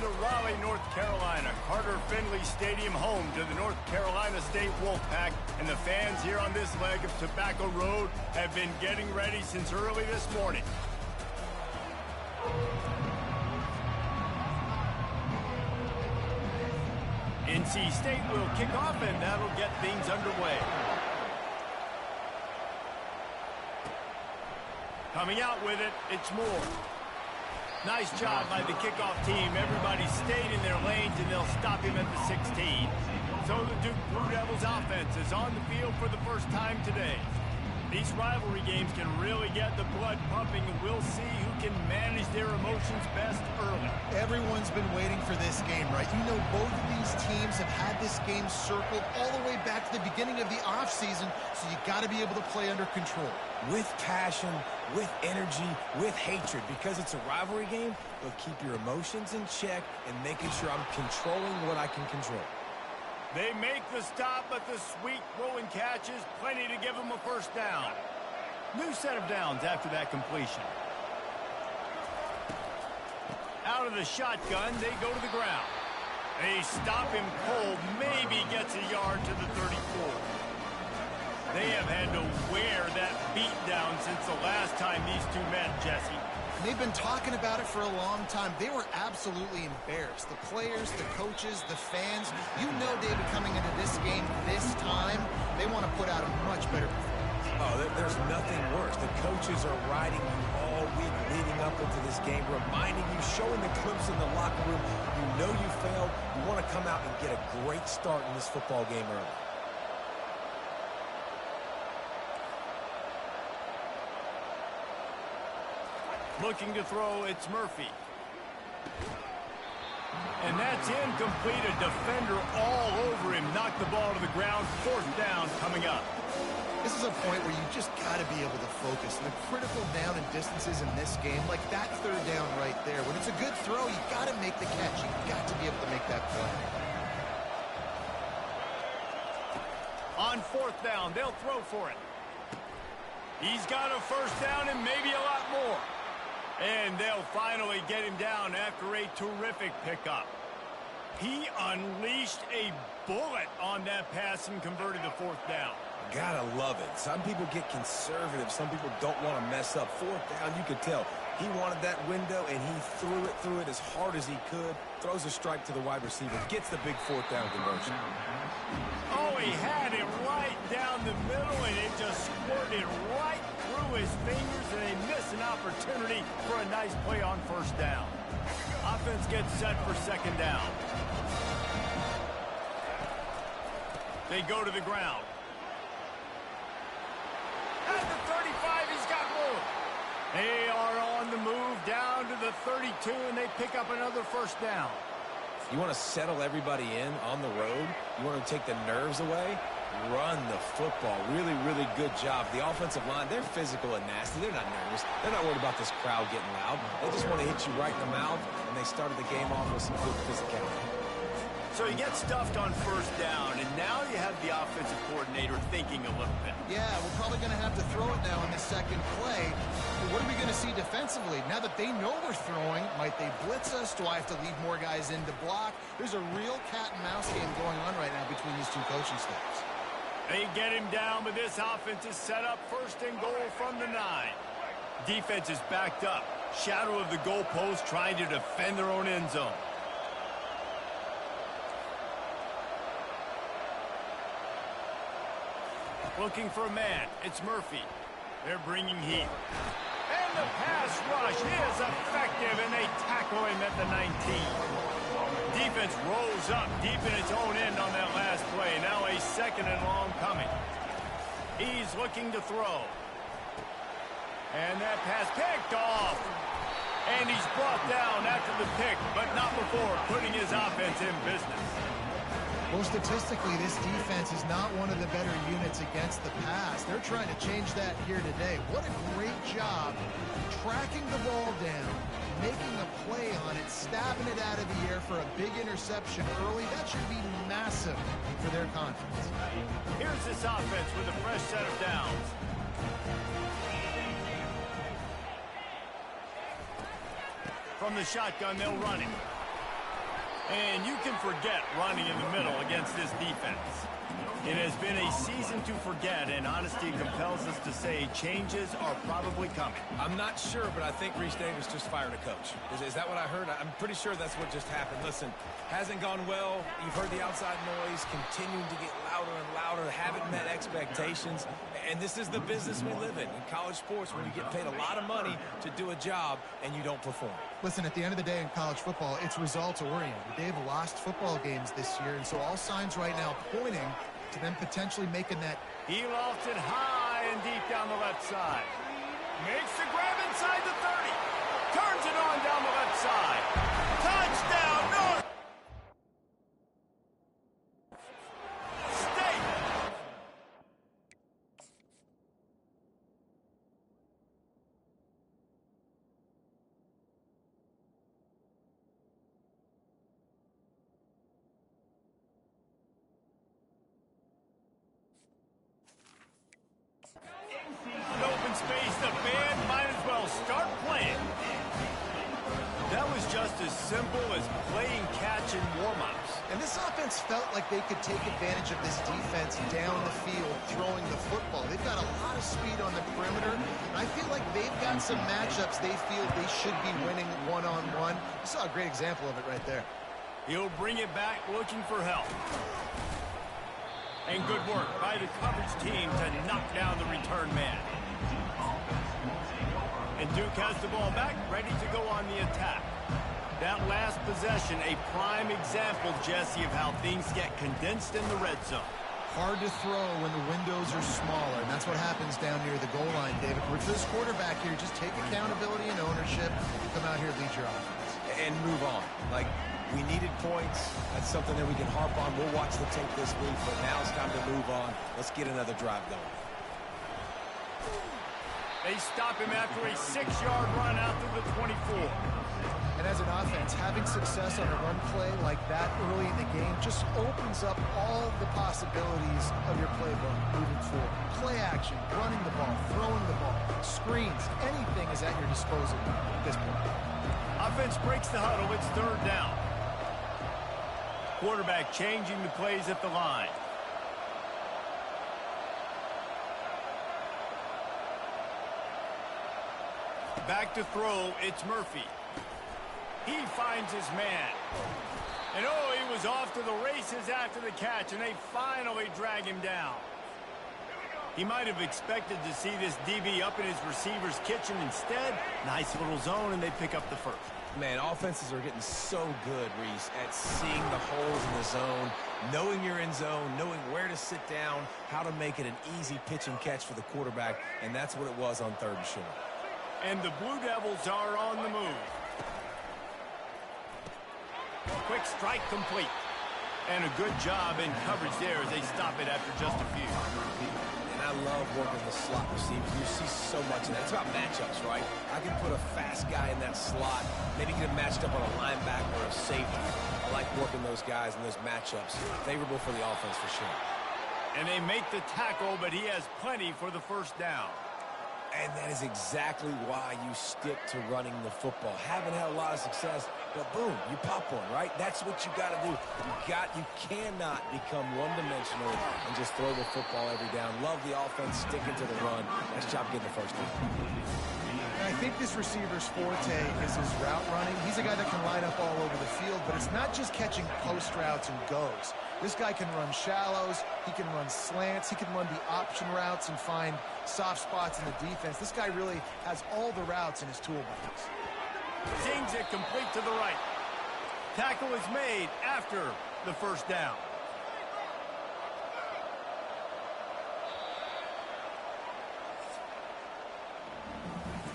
to Raleigh, North Carolina. Carter Finley Stadium, home to the North Carolina State Wolfpack. And the fans here on this leg of Tobacco Road have been getting ready since early this morning. NC State will kick off, and that'll get things underway. Coming out with it, it's Moore. Nice job by the kickoff team. Everybody stayed in their lanes, and they'll stop him at the 16. So the Duke Blue Devils offense is on the field for the first time today. These rivalry games can really get the blood pumping, and we'll see who can manage their emotions best early. Everyone's been waiting for this game, right? You know, both of these teams have had this game circled all the way back to the beginning of the offseason, so you got to be able to play under control. With passion, with energy, with hatred. Because it's a rivalry game, they'll keep your emotions in check and making sure I'm controlling what I can control. They make the stop, but the sweet throw and catch is plenty to give them a first down. New set of downs after that completion. Out of the shotgun, they go to the ground. They stop him cold, maybe gets a yard to the 34. They have had to wear that beat down since the last time these two met, Jesse. They've been talking about it for a long time. They were absolutely embarrassed. The players, the coaches, the fans. You know, David, coming into this game this time, they want to put out a much better performance. Oh, there's nothing worse. The coaches are riding you all week leading up into this game, reminding you, showing the clips in the locker room. You know you failed. You want to come out and get a great start in this football game early. Looking to throw, it's Murphy. And that's incomplete. A defender all over him. Knocked the ball to the ground. Fourth down coming up. This is a point where you just got to be able to focus. The critical down and distances in this game, like that third down right there. When it's a good throw, you got to make the catch. You got to be able to make that play. On fourth down, they'll throw for it. He's got a first down and maybe a lot more. And they'll finally get him down after a terrific pickup. He unleashed a bullet on that pass and converted the fourth down. Gotta love it. Some people get conservative. Some people don't want to mess up. Fourth down, you could tell. He wanted that window, and he threw it as hard as he could. Throws a strike to the wide receiver. Gets the big fourth down conversion. Oh, he had it right down the middle, and it just squirted right through his fingers, and they miss an opportunity for a nice play on first down. Offense gets set for second down. They go to the ground. At the 35, he's got more. They are on the move down to the 32, and they pick up another first down. You want to settle everybody in on the road? You want to take the nerves away? Run the football. Really, really good job. The offensive line, they're physical and nasty. They're not nervous. They're not worried about this crowd getting loud. They just want to hit you right in the mouth, and they started the game off with some good physicality. So you get stuffed on first down, and now you have the offensive coordinator thinking a little bit. Yeah, we're probably going to have to throw it now in the second play. But what are we going to see defensively? Now that they know we're throwing, might they blitz us? Do I have to leave more guys in to block? There's a real cat-and-mouse game going on right now between these two coaching staffs. They get him down, but this offense is set up first and goal from the 9. Defense is backed up. Shadow of the goalpost trying to defend their own end zone. Looking for a man. It's Murphy. They're bringing heat. And the pass rush is effective, and they tackle him at the 19. Defense rolls up deep in its own end on that last play. Now a second and long coming. He's looking to throw. And that pass picked off. And he's brought down after the pick, but not before putting his offense in business. Well, statistically, this defense is not one of the better units against the pass. They're trying to change that here today. What a great job tracking the ball down, making a play on it, stabbing it out of the air for a big interception early. That should be massive for their confidence. Here's this offense with a fresh set of downs. From the shotgun, they'll run it. And you can forget running in the middle against this defense. It has been a season to forget, and honesty compels us to say changes are probably coming. I'm not sure, but I think Reese Davis just fired a coach. Is that what I heard? I'm pretty sure that's what just happened. Listen, hasn't gone well. You've heard the outside noise, continuing to get louder and louder, haven't met expectations. And this is the business we live in college sports, when you get paid a lot of money to do a job and you don't perform. Listen, at the end of the day in college football, it's results-oriented. They've lost football games this year, and so all signs right now pointing to them potentially making that. He lofts it high and deep down the left side. Makes the grab inside the 30. Turns it on down the left side. Touchdown, North. State. Open space, the band might as well start playing. That was just as simple as playing catch and warm-ups. And this offense felt like they could take advantage of this defense down the field, throwing the football. They've got a lot of speed on the perimeter, and I feel like they've got some matchups they feel they should be winning one-on-one. You saw a great example of it right there. He'll bring it back looking for help. And good work by the coverage team to knock down the return man. And Duke has the ball back, ready to go on the attack. That last possession, a prime example, Jesse, of how things get condensed in the red zone. Hard to throw when the windows are smaller, and that's what happens down near the goal line, David. For this quarterback here, just take accountability and ownership. Come out here, lead your offense. And move on. Like, we needed points. That's something that we can harp on. We'll watch the tape this week, but now it's time to move on. Let's get another drive going. They stop him after a 6-yard run out to the 24. And as an offense, having success on a run play like that early in the game just opens up all the possibilities of your playbook moving forward. Play action, running the ball, throwing the ball, screens, anything is at your disposal at this point. Offense breaks the huddle. It's third down. Quarterback changing the plays at the line. Back to throw, it's Murphy. He finds his man. And oh, he was off to the races after the catch, and they finally drag him down. He might have expected to see this DB up in his receiver's kitchen. Instead, nice little zone, and they pick up the first. Man, offenses are getting so good, Reese, at seeing the holes in the zone, knowing you're in zone, knowing where to sit down, how to make it an easy pitch and catch for the quarterback, and that's what it was on third and short. And the Blue Devils are on the move. Quick strike complete. And a good job in coverage there as they stop it after just a few. And I love working the slot receivers. You see so much of that. It's about matchups, right? I can put a fast guy in that slot, maybe get him matched up on a linebacker or a safety. I like working those guys in those matchups. Favorable for the offense for sure. And they make the tackle, but he has plenty for the first down. And that is exactly why you stick to running the football. Haven't had a lot of success, but boom, you pop one, right? That's what you got to do. You cannot become one-dimensional and just throw the football every down. Love the offense, sticking to the run. Nice job getting the first one. I think this receiver's forte is his route running. He's a guy that can line up all over the field, but it's not just catching post routes and goes. This guy can run shallows, he can run slants, he can run the option routes and find soft spots in the defense. This guy really has all the routes in his toolbox. Sings it complete to the right. Tackle is made after the first down.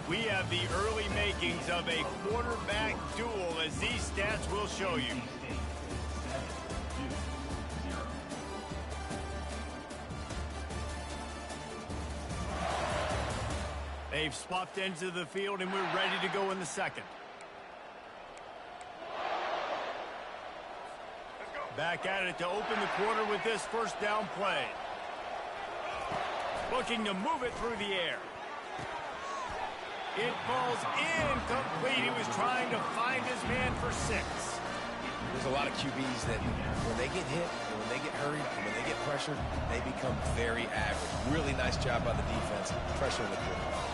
We have the early makings of a quarterback duel, as these stats will show you. They've swapped ends of the field, and we're ready to go in the second. Back at it to open the quarter with this first down play. Looking to move it through the air. It falls incomplete. He was trying to find his man for 6. There's a lot of QBs that when they get hit, and when they get hurried, and when they get pressured, they become very average. Really nice job by the defense, pressuring the quarterback.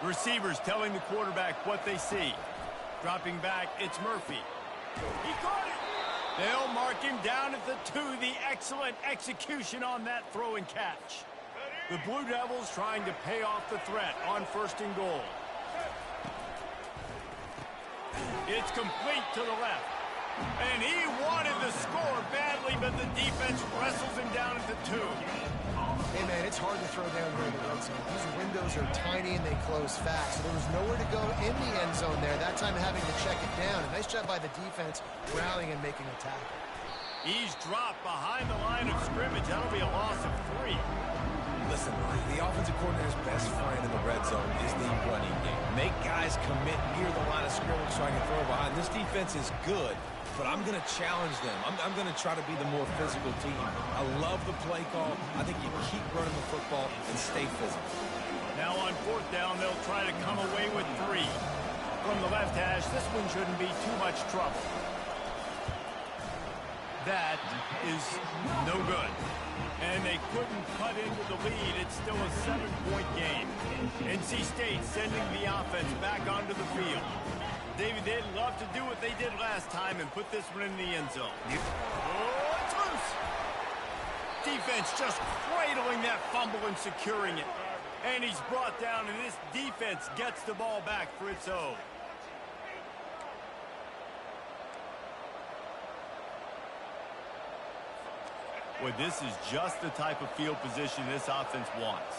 Receivers telling the quarterback what they see. Dropping back, it's Murphy. He caught it. They'll mark him down at the 2. The excellent execution on that throw and catch. The Blue Devils trying to pay off the threat on 1st and goal. It's complete to the left. And he wanted the score badly, but the defense wrestles him down at the 2. Hey, man, it's hard to throw down here in the red zone. These windows are tiny and they close fast, so there was nowhere to go in the end zone there. That time having to check it down. A nice job by the defense rallying and making a tackle. He's dropped behind the line of scrimmage. That'll be a loss of 3. Listen, the offensive coordinator's best friend in the red zone is the running game. Make guys commit near the line of scrimmage so I can throw behind. This defense is good, but I'm going to challenge them. I'm going to try to be the more physical team. I love the play call. I think you keep running the football and stay physical. Now on 4th down, they'll try to come away with 3. From the left hash, this one shouldn't be too much trouble. That is no good. And they couldn't cut into the lead. It's still a 7-point game. NC State sending the offense back onto the field. David, they'd love to do what they did last time and put this one in the end zone. Oh, it's loose. Defense just cradling that fumble and securing it. And he's brought down, and this defense gets the ball back for its own. Boy, this is just the type of field position this offense wants.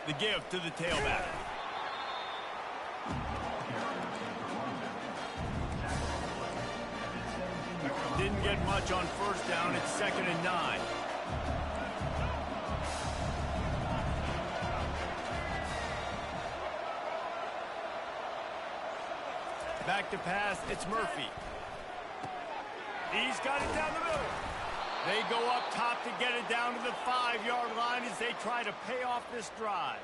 The give to the tailback. Didn't get much on 1st down. It's 2nd and 9. Back to pass. It's Murphy. He's got it down the middle. They go up top to get it down to the 5-yard line as they try to pay off this drive.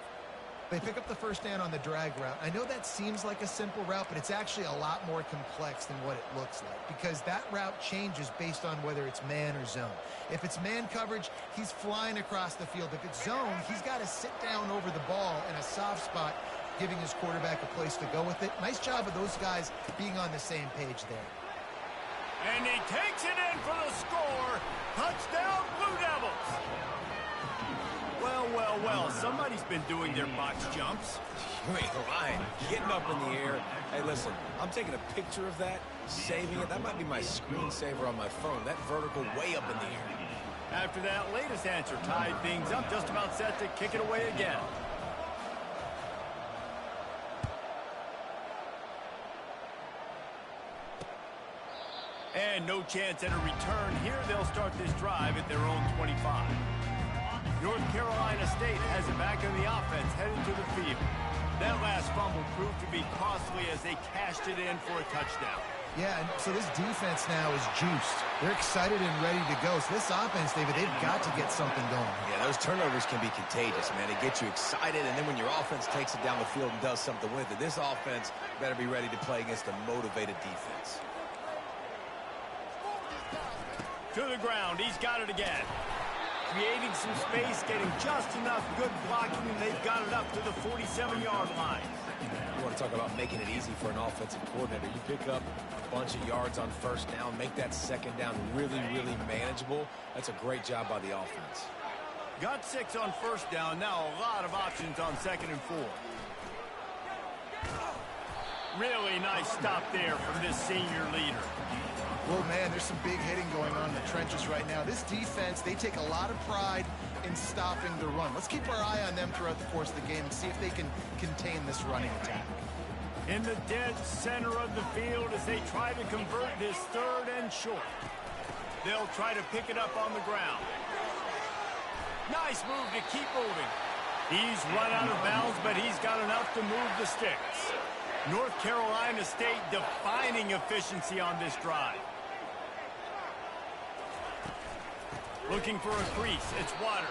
They pick up the 1st down on the drag route. I know that seems like a simple route, but it's actually a lot more complex than what it looks like because that route changes based on whether it's man or zone. If it's man coverage, he's flying across the field. If it's zone, he's got to sit down over the ball in a soft spot, giving his quarterback a place to go with it. Nice job of those guys being on the same page there. And he takes it in for the score. Touchdown, Blue Devils. Well, somebody's been doing their box jumps. You ain't lying. Getting up in the air. Hey, listen, I'm taking a picture of that, saving it. That might be my screensaver on my phone. That vertical way up in the air. After that latest answer tied things up, just about set to kick it away again. And no chance at a return here. They'll start this drive at their own 25. North Carolina State has it back on the offense, heading to the field. That last fumble proved to be costly as they cashed it in for a touchdown. Yeah, and so this defense now is juiced. They're excited and ready to go. So this offense, David, they've got to get something going. Yeah, those turnovers can be contagious, man. They get you excited, and then when your offense takes it down the field and does something with it, this offense better be ready to play against a motivated defense. To the ground, he's got it again. Creating some space, getting just enough good blocking, and they've got it up to the 47-yard line. You want to talk about making it easy for an offensive coordinator. You pick up a bunch of yards on 1st down, make that 2nd down really, really manageable. That's a great job by the offense. Got 6 on 1st down, now a lot of options on 2nd and 4. Really nice stop there from this senior leader. Well, man, there's some big hitting going on in the trenches right now. This defense, they take a lot of pride in stopping the run. Let's keep our eye on them throughout the course of the game and see if they can contain this running attack. In the dead center of the field as they try to convert this 3rd and short. They'll try to pick it up on the ground. Nice move to keep moving. He's run out of bounds, but he's got enough to move the sticks. North Carolina State defining efficiency on this drive. Looking for a crease. It's Waters.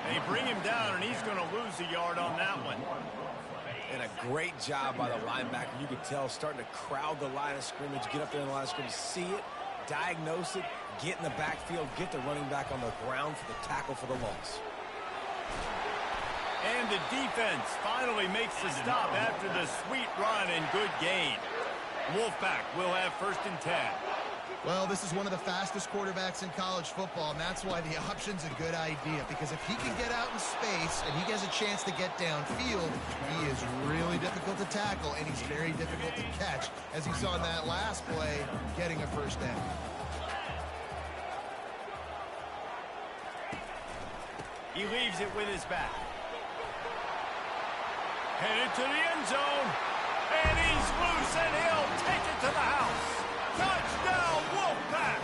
They bring him down, and he's going to lose a yard on that one. And a great job by the linebacker. You could tell starting to crowd the line of scrimmage, get up there in the line of scrimmage, see it, diagnose it, get in the backfield, get the running back on the ground for the tackle for the loss. And the defense finally makes the stop after the sweet run and good gain. Wolfpack will have 1st and 10. Well, this is one of the fastest quarterbacks in college football, and that's why the option's a good idea, because if he can get out in space and he has a chance to get downfield, he is really difficult to tackle, and he's very difficult to catch, as you saw in that last play, getting a 1st down. He leaves it with his back. Headed to the end zone, and he's loose, and he'll take it to the house. Touchdown, Wolfpack!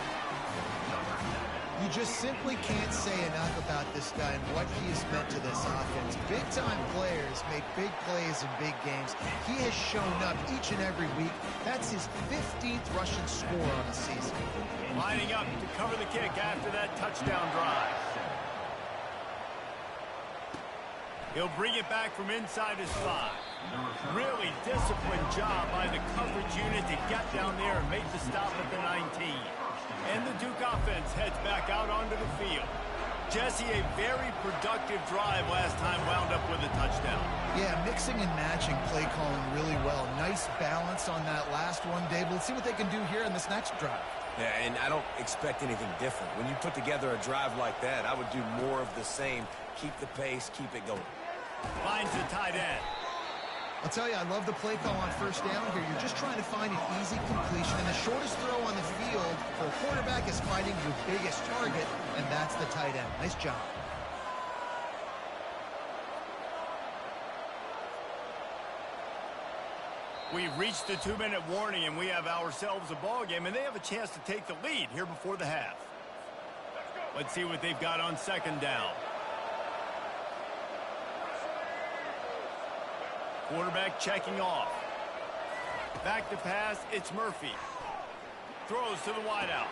You just simply can't say enough about this guy and what he has meant to this offense. Big-time players make big plays in big games. He has shown up each and every week. That's his 15th rushing score on the season. Lining up to cover the kick after that touchdown drive. He'll bring it back from inside his 5. Really disciplined job by the coverage unit to get down there and make the stop at the 19. And the Duke offense heads back out onto the field. Jesse, a very productive drive last time, wound up with a touchdown. Yeah, mixing and matching play calling really well. Nice balance on that last one, Dave. Let's see what they can do here in this next drive. Yeah, and I don't expect anything different. When you put together a drive like that, I would do more of the same. Keep the pace, keep it going. Finds the tight end. I'll tell you, I love the play call on 1st down here. You're just trying to find an easy completion, and the shortest throw on the field for a quarterback is finding your biggest target, and that's the tight end. Nice job. We've reached the 2-minute warning, and we have ourselves a ball game, and they have a chance to take the lead here before the half. Let's see what they've got on 2nd down. Quarterback checking off. Back to pass, it's Murphy. Throws to the wideout.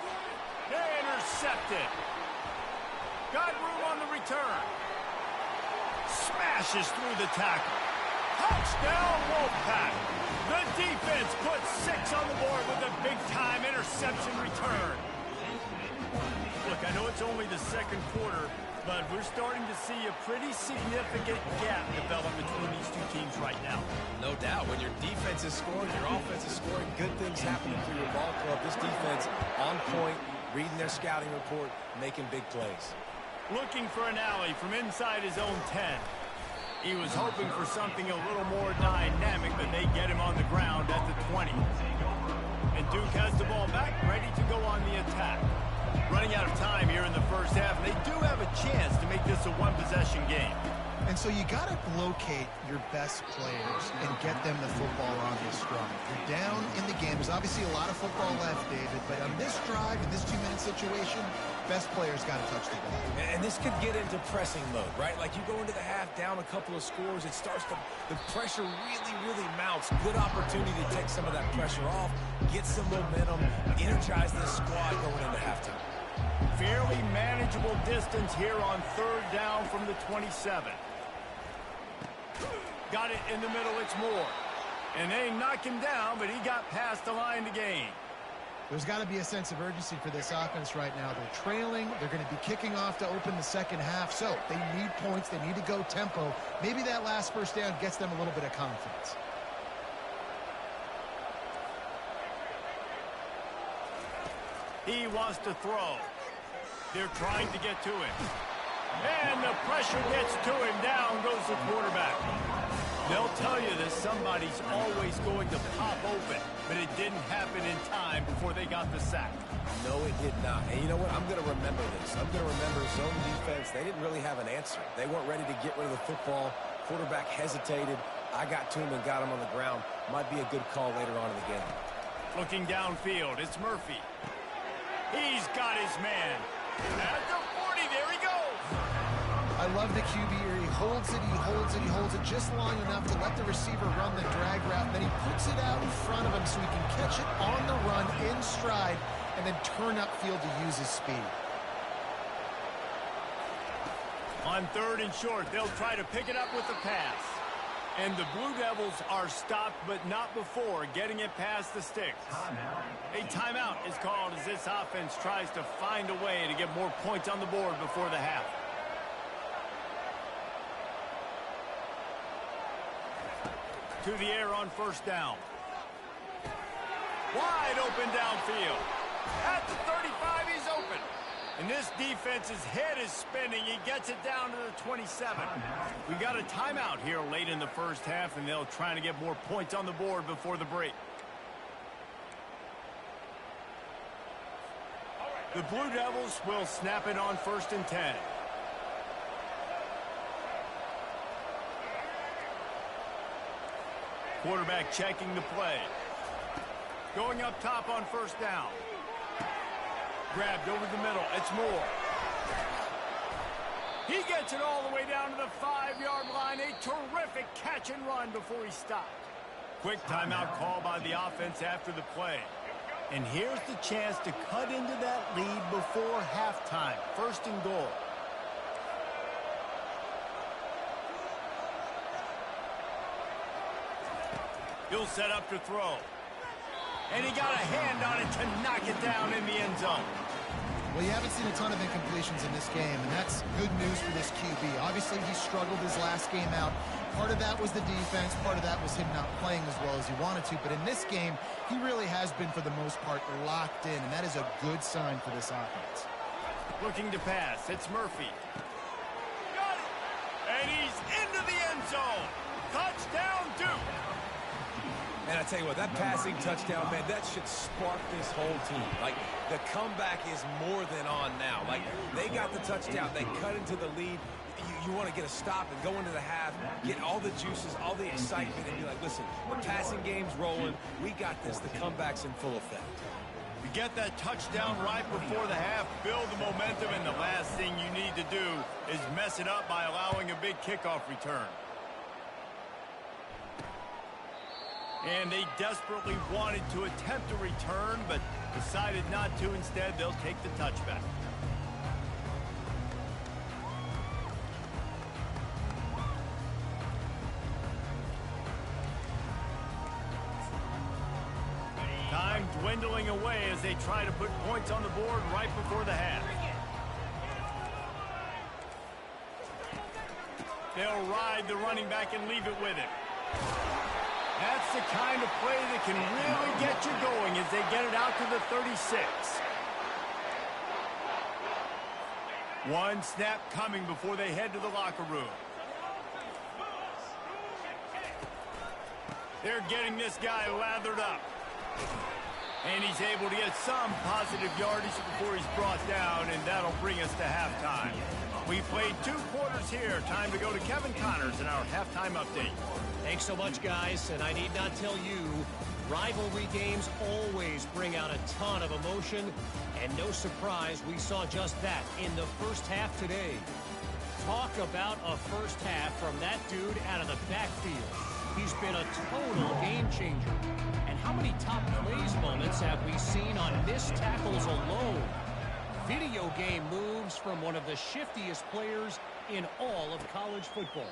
Intercepted. Got room on the return. Smashes through the tackle. Touchdown, Wolfpack. The defense puts 6 on the board with a big-time interception return. Look, I know it's only the 2nd quarter, but we're starting to see a pretty significant gap develop between these two teams right now. No doubt. When your defense is scoring, your offense is scoring, good things happening for your ball club. This defense on point, reading their scouting report, making big plays. Looking for an alley from inside his own 10. He was hoping for something a little more dynamic, but they get him on the ground at the 20. And Duke has the ball back, ready to go on the attack. Running out of time here in the 1st half, and they do have a chance to make this a one-possession game. And so you got to locate your best players and get them the football on this drive. You're down in the game. There's obviously a lot of football left, David, but on this drive, in this 2-minute situation, best players got to touch the ball. And this could get into pressing mode, right? Like you go into the half down a couple of scores, it starts to, the pressure really mounts. Good opportunity to take some of that pressure off, get some momentum, energize this squad going into halftime. Fairly manageable distance here on 3rd down from the 27. Got it in the middle, it's Moore. And they knock him down, but he got past the line to gain. There's got to be a sense of urgency for this offense right now. They're trailing. They're going to be kicking off to open the 2nd half. So they need points. They need to go tempo. Maybe that last 1st down gets them a little bit of confidence. He wants to throw. They're trying to get to him. And the pressure gets to him. Down goes the quarterback. They'll tell you that somebody's always going to pop open, but it didn't happen in time before they got the sack. No, it did not. And you know what? I'm going to remember this. I'm going to remember zone defense. They didn't really have an answer. They weren't ready to get rid of the football. Quarterback hesitated. I got to him and got him on the ground. Might be a good call later on in the game. Looking downfield, it's Murphy. He's got his man. At the 40, there he goes. I love the QB here. He holds it, he holds it, he holds it just long enough to let the receiver run the drag route. Then he puts it out in front of him so he can catch it on the run in stride and then turn upfield to use his speed. On 3rd and short, they'll try to pick it up with the pass. And the Blue Devils are stopped, but not before getting it past the sticks. A timeout is called as this offense tries to find a way to get more points on the board before the half. To the air on first down. Wide open downfield. At the 35, he's open. And this defense's head is spinning. He gets it down to the 27. We got a timeout here late in the first half, and they'll try to get more points on the board before the break. The Blue Devils will snap it on 1st and 10. Quarterback checking the play. Going up top on first down. Grabbed over the middle. It's Moore. He gets it all the way down to the 5-yard line. A terrific catch and run before he stopped. Quick timeout call by the offense after the play. And here's the chance to cut into that lead before halftime. 1st and goal. He'll set up to throw. And he got a hand on it to knock it down in the end zone. Well, you haven't seen a ton of incompletions in this game, and that's good news for this QB. Obviously, he struggled his last game out. Part of that was the defense. Part of that was him not playing as well as he wanted to. But in this game, he really has been, for the most part, locked in, and that is a good sign for this offense. Looking to pass. It's Murphy. Got it! And he's into the end zone. Touchdown, Duke! And I tell you what, that passing touchdown, man, that should spark this whole team. Like, the comeback is more than on now. Like, they got the touchdown. They cut into the lead. You want to get a stop and go into the half, get all the juices, all the excitement, and be like, listen, the passing game's rolling. We got this. The comeback's in full effect. You get that touchdown right before the half, build the momentum, and the last thing you need to do is mess it up by allowing a big kickoff return. And they desperately wanted to attempt a return, but decided not to. Instead, they'll take the touchback. Time dwindling away as they try to put points on the board right before the half. They'll ride the running back and leave it with him. That's the kind of play that can really get you going as they get it out to the 36. One snap coming before they head to the locker room. They're getting this guy lathered up. And he's able to get some positive yardage before he's brought down, and that'll bring us to halftime. We played 2 quarters here. Time to go to Kevin Connors in our halftime update. Thanks so much, guys, and I need not tell you, rivalry games always bring out a ton of emotion, and no surprise, we saw just that in the first half today. Talk about a first half from that dude out of the backfield. He's been a total game changer. And how many top plays moments have we seen on missed tackles alone? Video game moves from one of the shiftiest players in all of college football.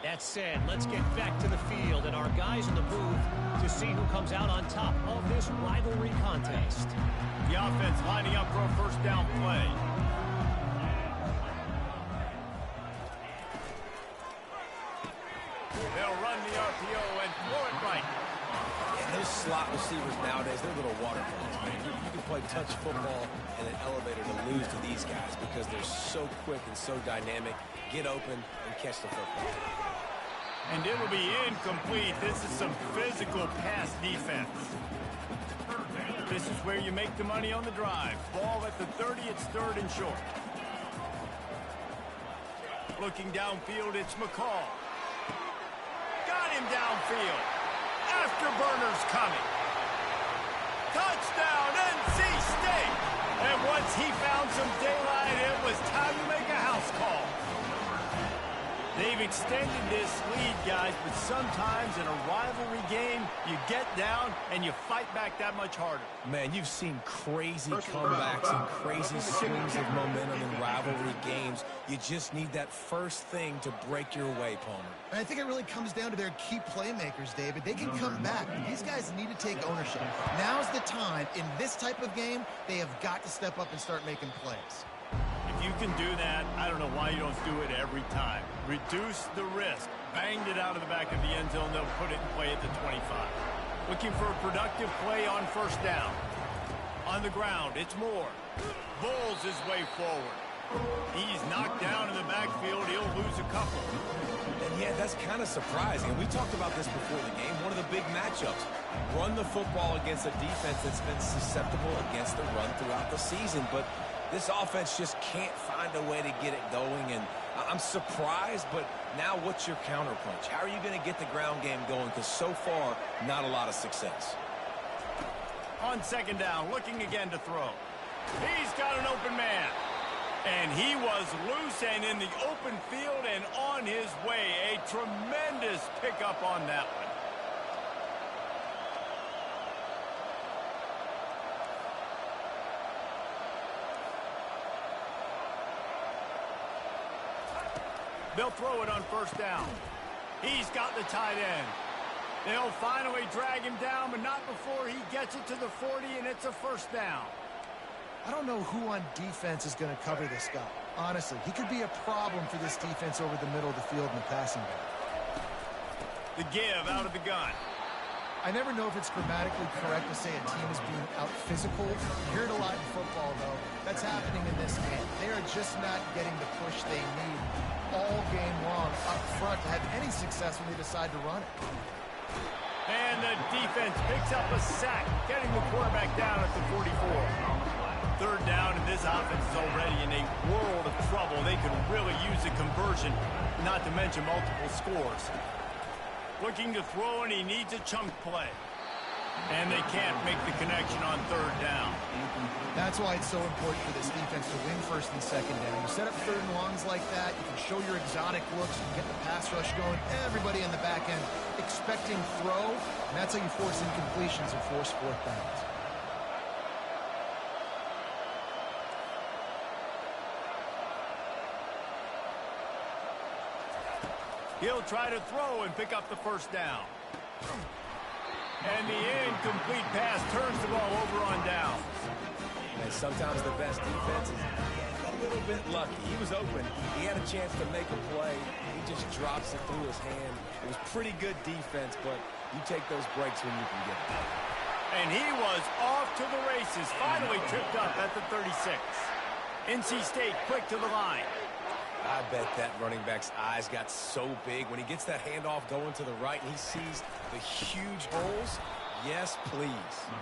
That said, let's get back to the field and our guys in the booth to see who comes out on top of this rivalry contest. The offense lining up for a first down play. They'll run the RPO and throw it right. And those slot receivers nowadays, they're little waterfalls, man. You can play touch football and an elevator to lose to these guys because they're so quick and so dynamic. Get open and catch the football. And it'll be incomplete. This is some physical pass defense. This is where you make the money on the drive. Ball at the 30, it's 3rd and short. Looking downfield, it's McCall. Got him downfield. Afterburner's coming. Touchdown, NC State. And once he found some daylight, it was time to make a house call. They've extended this lead, guys, but sometimes in a rivalry game, you get down and you fight back that much harder. Man, you've seen crazy comebacks and crazy swings of momentum in rivalry games. You just need that first thing to break your way, Palmer. And I think it really comes down to their key playmakers, David. They can come back, but these guys need to take ownership. Now's the time. In this type of game, they have got to step up and start making plays. If you can do that, I don't know why you don't do it every time. Reduce the risk. Banged it out of the back of the end zone. They'll put it in play at the 25. Looking for a productive play on first down. On the ground, it's Moore. Bowls his way forward. He's knocked down in the backfield. He'll lose a couple. And yeah, that's kind of surprising. And we talked about this before the game. One of the big matchups. Run the football against a defense that's been susceptible against the run throughout the season. But this offense just can't find a way to get it going, and I'm surprised, but now what's your counterpunch? How are you going to get the ground game going? Because so far, not a lot of success. On second down, looking again to throw. He's got an open man. And he was loose and in the open field and on his way. A tremendous pickup on that one. They'll throw it on first down. He's got the tight end. They'll finally drag him down, but not before he gets it to the 40, and it's a first down. I don't know who on defense is going to cover this guy. Honestly, he could be a problem for this defense over the middle of the field in the passing game. The give out of the gun. I never know if it's grammatically correct to say a team is being out-physical. You hear it a lot in football, though. That's happening in this game. They are just not getting the push they need all game long up front to have any success when they decide to run it. And the defense picks up a sack, getting the quarterback down at the 44. Third down, and this offense is already in a world of trouble. They could really use a conversion, not to mention multiple scores. Looking to throw, and he needs a chunk play. And they can't make the connection on third down. That's why it's so important for this defense to win first and second down. You set up third and longs like that, you can show your exotic looks, you can get the pass rush going, everybody in the back end expecting throw, and that's how you force incompletions and force fourth downs. He'll try to throw and pick up the first down. And the incomplete pass turns the ball over on down. And sometimes the best defense is a little bit lucky. He was open. He had a chance to make a play. He just drops it through his hand. It was pretty good defense, but you take those breaks when you can get them. And he was off to the races. Finally tripped up at the 36. NC State quick to the line. I bet that running back's eyes got so big when he gets that handoff going to the right and he sees the huge holes. Yes, please.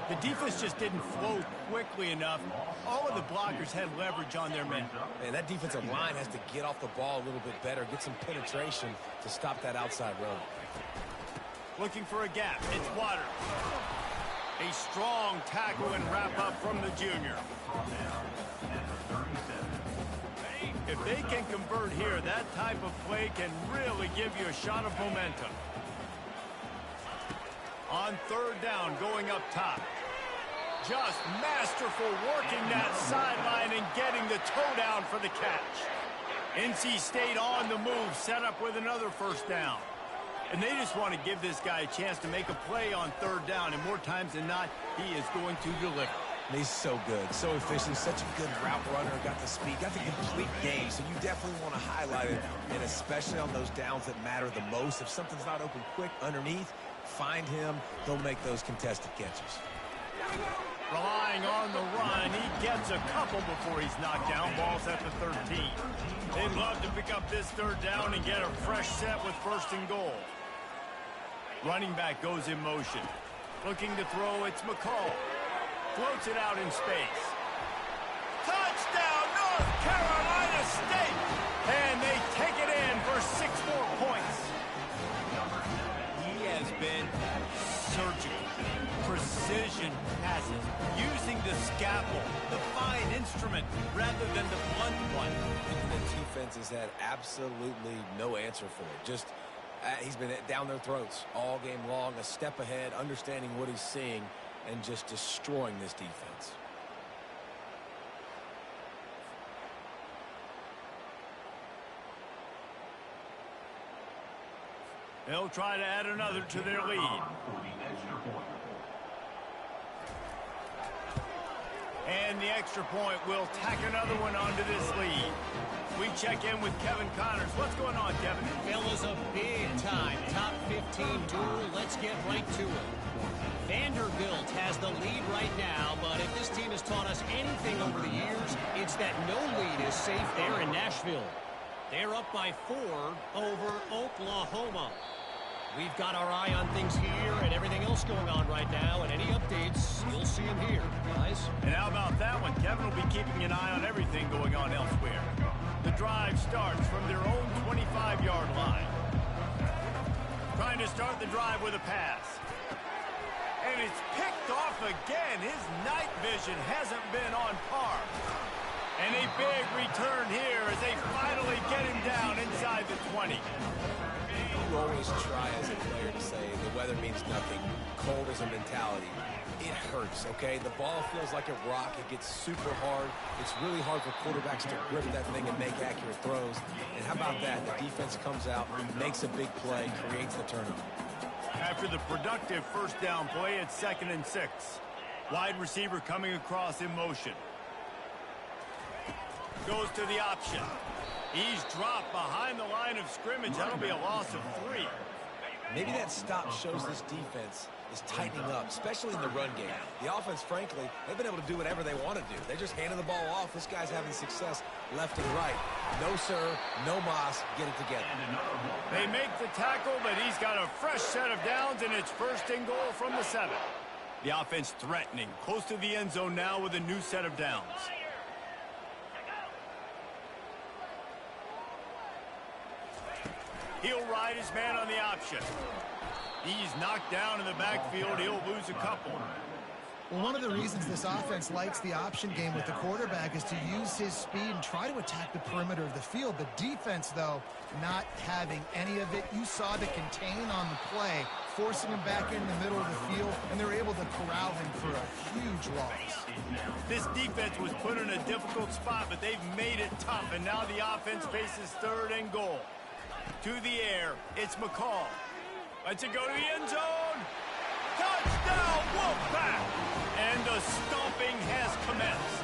The defense just didn't flow quickly enough. All of the blockers had leverage on their men. Man, that defensive line has to get off the ball a little bit better, get some penetration to stop that outside run. Looking for a gap. It's Waters. A strong tackle and wrap up from the junior. If they can convert here, that type of play can really give you a shot of momentum. On third down, going up top. Just masterful working that sideline and getting the toe down for the catch. NC State on the move, set up with another first down. And they just want to give this guy a chance to make a play on third down, and more times than not, he is going to deliver. He's so good, so efficient, such a good route runner, got the speed, got the complete game, so you definitely want to highlight it, and especially on those downs that matter the most. If something's not open quick underneath, find him, he'll make those contested catches. Relying on the run, he gets a couple before he's knocked down. Ball's at the 13. They'd love to pick up this third down and get a fresh set with first and goal. Running back goes in motion. Looking to throw, it's McCall. Floats it out in space. Touchdown, North Carolina State! And they take it in for 6 more points. He has been surgical, precision. precision passes, using the scalpel, the fine instrument, rather than the blunt one. The defense has had absolutely no answer for it. Just, he's been down their throats all game long, a step ahead, understanding what he's seeing, and just destroying this defense. They'll try to add another to their lead. And the extra point will tack another one onto this lead. We check in with Kevin Connors. What's going on, Kevin? Fellas, a big-time top 15 duel. Let's get right to it. Vanderbilt has the lead right now, but if this team has taught us anything over the years, it's that no lead is safe there in Nashville. They're up by 4 over Oklahoma. We've got our eye on things here and everything else going on right now, and any updates, you'll see them here, guys. And how about that one? Kevin will be keeping an eye on everything going on elsewhere. The drive starts from their own 25-yard line. Trying to start the drive with a pass. And it's picked off again. His night vision hasn't been on par. And a big return here as they finally get him down inside the 20. You always try as a player to say the weather means nothing. Cold is a mentality. It hurts, okay? The ball feels like a rock. It gets super hard. It's really hard for quarterbacks to grip that thing and make accurate throws. And how about that? The defense comes out, makes a big play, creates the turnover. After the productive first down play, it's 2nd and 6. Wide receiver coming across in motion. Goes to the option. He's dropped behind the line of scrimmage. That'll be a loss of 3. Maybe that stop shows this defense is tightening up, especially in the run game. The offense, frankly, they've been able to do whatever they want to do. They're just handing the ball off. This guy's having success left and right. No, sir, no mas. Get it together. They make the tackle, but he's got a fresh set of downs, and it's 1st and goal from the 7. The offense threatening, close to the end zone now with a new set of downs. He'll ride his man on the option. He's knocked down in the backfield. He'll lose a couple. Well, one of the reasons this offense likes the option game with the quarterback is to use his speed and try to attack the perimeter of the field. The defense, though, not having any of it. You saw the contain on the play, forcing him back in the middle of the field, and they're able to corral him for a huge loss. This defense was put in a difficult spot, but they've made it tough, and now the offense faces 3rd and goal. To the air, it's McCall. Lets it go to the end zone. Touchdown, Wolfpack! And the stomping has commenced.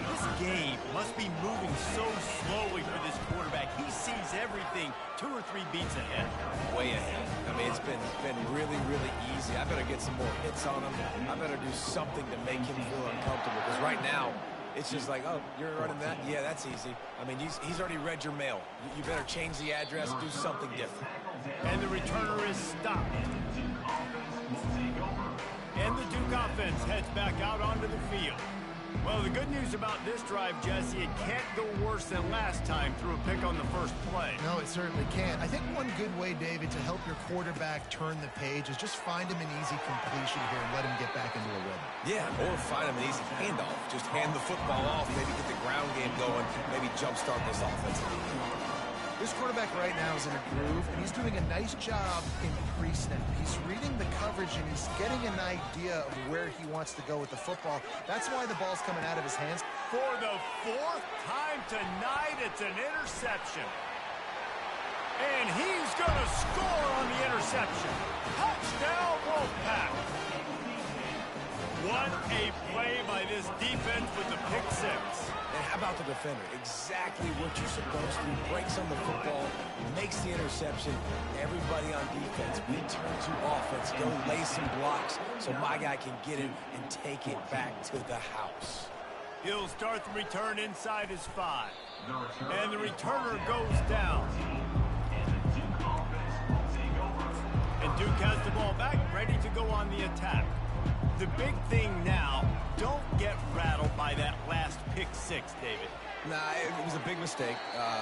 This game must be moving so slowly for this quarterback. He sees everything 2 or 3 beats ahead. Way ahead. I mean, it's been really, really easy. I better get some more hits on him. I better do something to make him feel uncomfortable. Because right now, it's just like, oh, you're running that? Yeah, that's easy. I mean, he's already read your mail. You better change the address, do something different. And the returner is stopped. And the Duke offense heads back out onto the field. Well, the good news about this drive, Jesse, it can't go worse than last time through a pick on the first play. No, it certainly can't. I think one good way, David, to help your quarterback turn the page is just find him an easy completion here and let him get back into a rhythm. Yeah, or find him an easy handoff. Just hand the football off, maybe get the ground game going, maybe jumpstart this offense. This quarterback right now is in a groove, and he's doing a nice job in pre-snap. He's reading the coverage, and he's getting an idea of where he wants to go with the football. That's why the ball's coming out of his hands. For the 4th time tonight, it's an interception. And he's going to score on the interception. Touchdown, Wolfpack. What a play by this defense with the pick 6. And how about the defender? Exactly what you're supposed to do. Breaks on the football, makes the interception. Everybody on defense, we turn to offense. Go lay some blocks so my guy can get it and take it back to the house. He'll start the return inside his 5. And the returner goes down. And Duke has the ball back, ready to go on the attack. The big thing now, don't get rattled by that last pick six, David. Nah, it was a big mistake.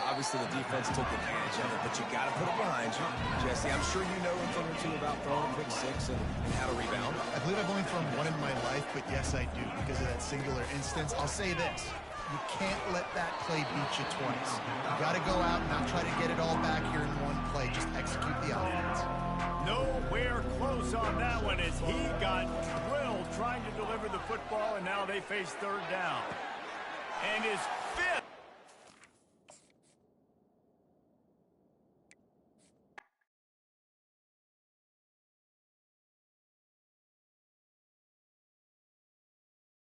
Obviously, the defense took advantage of it, but you got to put it behind you. Jesse, I'm sure you know a thing or two about throwing a pick six and how to rebound. I believe I've only thrown one in my life, but yes, I do because of that singular instance. I'll say this. You can't let that play beat you twice. You got to go out and not try to get it all back here in one play. Just execute the offense. Nowhere close on that one as he got drilled trying to deliver the football, and now they face third down. And his